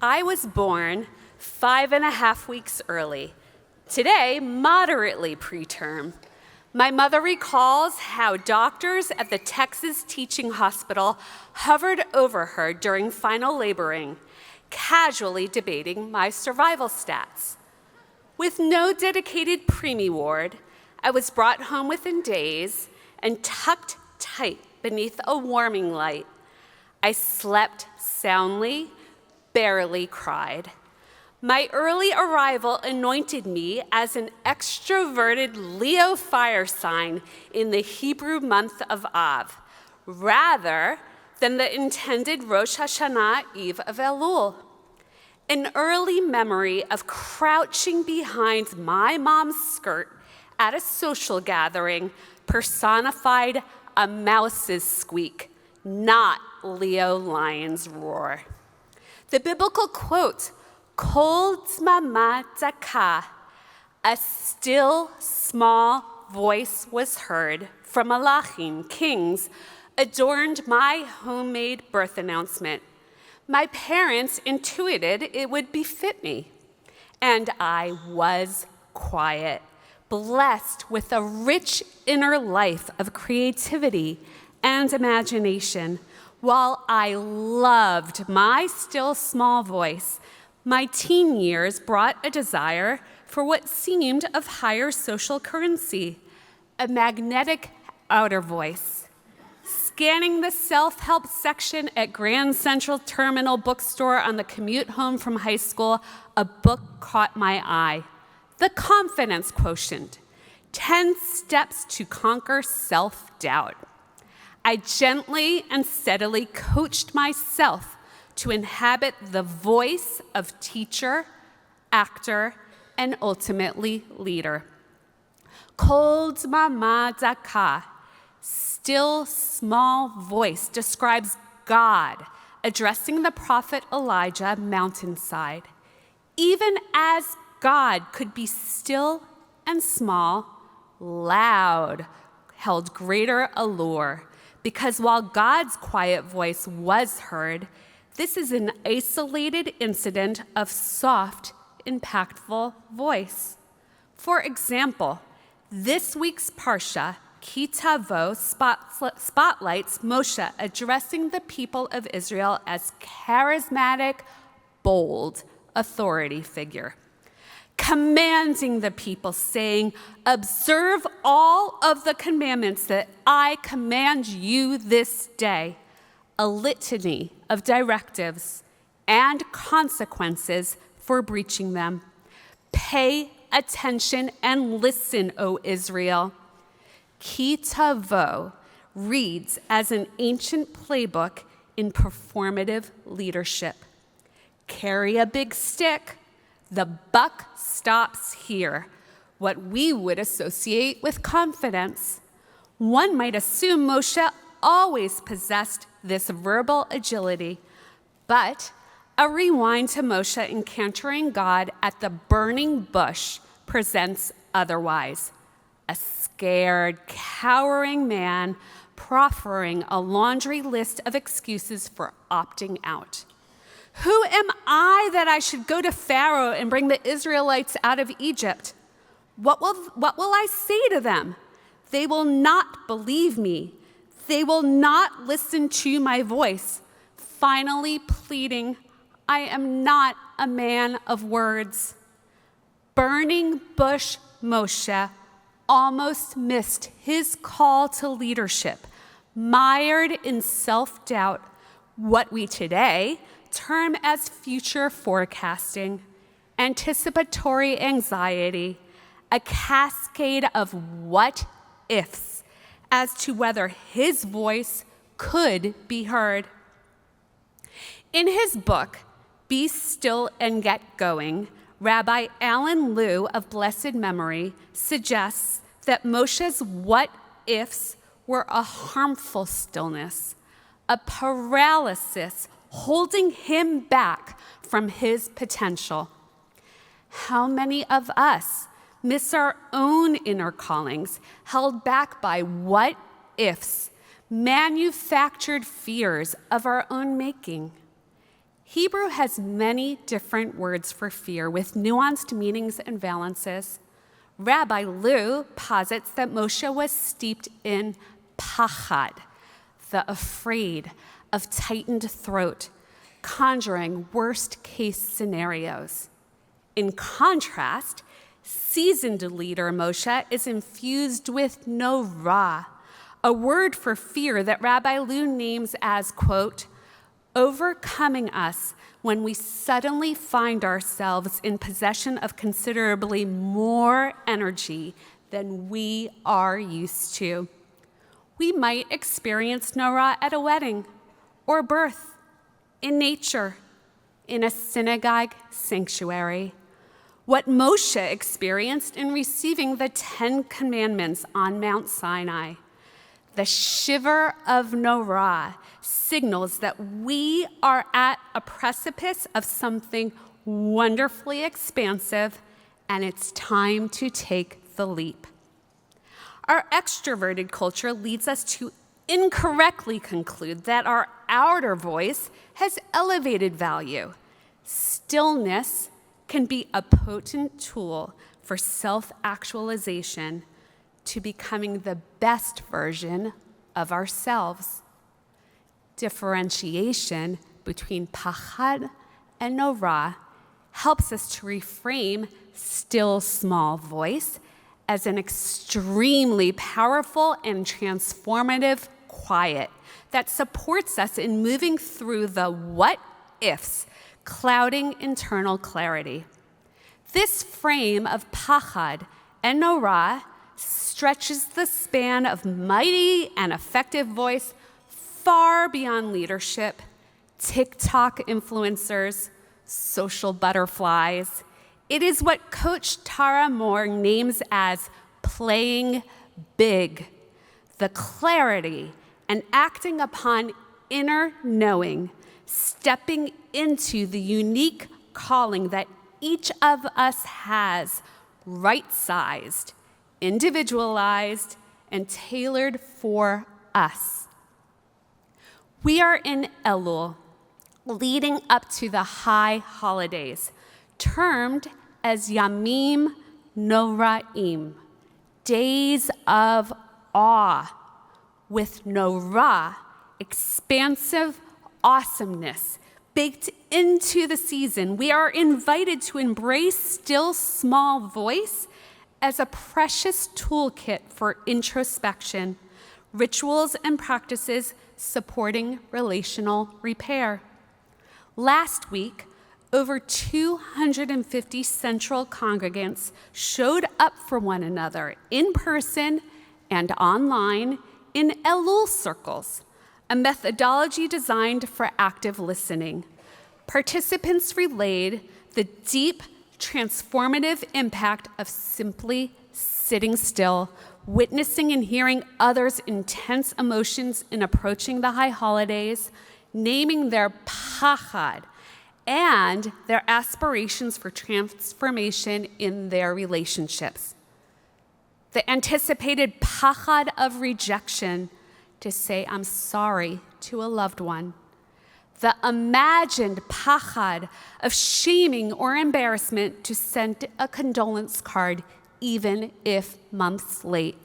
I was born 5.5 weeks early, today moderately preterm. My mother recalls how doctors at the Texas Teaching Hospital hovered over her during final laboring, casually debating my survival stats. With no dedicated preemie ward, I was brought home within days and tucked tight beneath a warming light. I slept soundly, barely cried. My early arrival anointed me as an extroverted Leo fire sign in the Hebrew month of Av, rather than the intended Rosh Hashanah Eve of Elul. An early memory of crouching behind my mom's skirt at a social gathering personified a mouse's squeak, not Leo lion's roar. The biblical quote, Kol tzmama daka, a still small voice was heard from Malachim, kings, adorned my homemade birth announcement. My parents intuited it would befit me, and I was quiet, blessed with a rich inner life of creativity and imagination. While I loved my still small voice, my teen years brought a desire for what seemed of higher social currency, a magnetic outer voice. Scanning the self-help section at Grand Central Terminal bookstore on the commute home from high school, a book caught my eye. The Confidence Quotient, 10 Steps to Conquer Self-Doubt. I gently and steadily coached myself to inhabit the voice of teacher, actor, and ultimately leader. Kol tzmama daka, still small voice, describes God addressing the prophet Elijah mountainside. Even as God could be still and small, loud held greater allure, because while God's quiet voice was heard, this is an isolated incident of soft, impactful voice. For example, this week's Parsha, Ki Tavo, spotlights Moshe addressing the people of Israel as charismatic, bold authority figure, commanding the people, saying, "Observe all of the commandments that I command you this day," a litany of directives and consequences for breaching them. Pay attention and listen, O Israel. Ki Tavo reads as an ancient playbook in performative leadership. Carry a big stick. The buck stops here, what we would associate with confidence. One might assume Moshe always possessed this verbal agility, but a rewind to Moshe encountering God at the burning bush presents otherwise. A scared, cowering man proffering a laundry list of excuses for opting out. Who am I that I should go to Pharaoh and bring the Israelites out of Egypt? What will I say to them? They will not believe me. They will not listen to my voice. Finally pleading, I am not a man of words. Burning bush Moshe almost missed his call to leadership, mired in self-doubt, what we today term as future forecasting, anticipatory anxiety, a cascade of what-ifs as to whether his voice could be heard. In his book, Be Still and Get Going, Rabbi Alan Liu of blessed memory suggests that Moshe's what-ifs were a harmful stillness, a paralysis holding him back from his potential. How many of us miss our own inner callings, held back by what-ifs, manufactured fears of our own making? Hebrew has many different words for fear with nuanced meanings and valences. Rabbi Lou posits that Moshe was steeped in pachad, the afraid of tightened throat, conjuring worst-case scenarios. In contrast, seasoned leader Moshe is infused with norah, a word for fear that Rabbi Lou names as, quote, overcoming us when we suddenly find ourselves in possession of considerably more energy than we are used to. We might experience norah at a wedding or birth, in nature, in a synagogue sanctuary. What Moshe experienced in receiving the 10 Commandments on Mount Sinai. The shiver of norah signals that we are at a precipice of something wonderfully expansive, and it's time to take the leap. Our extroverted culture leads us to incorrectly conclude that our outer voice has elevated value. Stillness can be a potent tool for self-actualization, to becoming the best version of ourselves. Differentiation between pachad and norah helps us to reframe still small voice as an extremely powerful and transformative quiet that supports us in moving through the what-ifs, clouding internal clarity. This frame of pachad and norah stretches the span of mighty and effective voice far beyond leadership, TikTok influencers, social butterflies. It is what Coach Tara Moore names as playing big, the clarity and acting upon inner knowing, stepping into the unique calling that each of us has, right-sized, individualized, and tailored for us. We are in Elul, leading up to the high holidays, termed as Yamim Noraim, days of awe, with norah, expansive awesomeness, baked into the season. We are invited to embrace still small voice as a precious toolkit for introspection, rituals and practices supporting relational repair. Last week, over 250 central congregants showed up for one another in person and online in Elul circles, a methodology designed for active listening. Participants relayed the deep, transformative impact of simply sitting still, witnessing and hearing others' intense emotions in approaching the high holidays, naming their pachad, and their aspirations for transformation in their relationships. The anticipated pachad of rejection, to say I'm sorry to a loved one. The imagined pachad of shaming or embarrassment, to send a condolence card even if months late.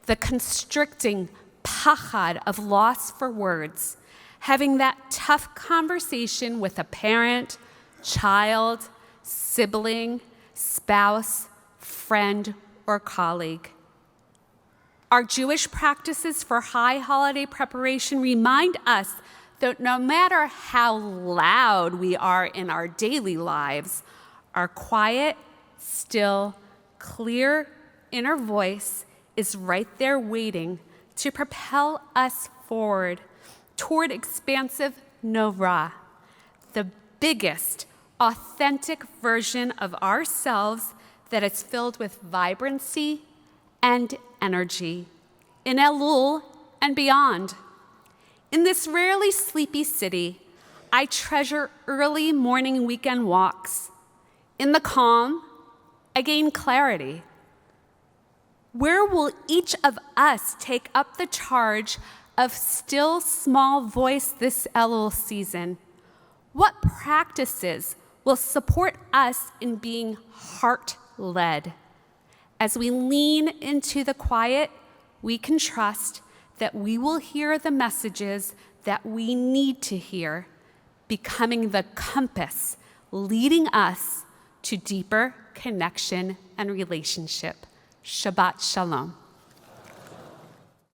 The constricting pachad of loss for words, having that tough conversation with a parent, child, sibling, spouse, friend, or colleague. Our Jewish practices for high holiday preparation remind us that no matter how loud we are in our daily lives, our quiet, still, clear inner voice is right there waiting to propel us forward toward expansive norah, the biggest, authentic version of ourselves that is filled with vibrancy and energy in Elul and beyond. In this rarely sleepy city, I treasure early morning weekend walks. In the calm, I gain clarity. Where will each of us take up the charge of still small voice this Elul season? What practices will support us in being heart-led? As we lean into the quiet, we can trust that we will hear the messages that we need to hear, becoming the compass leading us to deeper connection and relationship. Shabbat Shalom.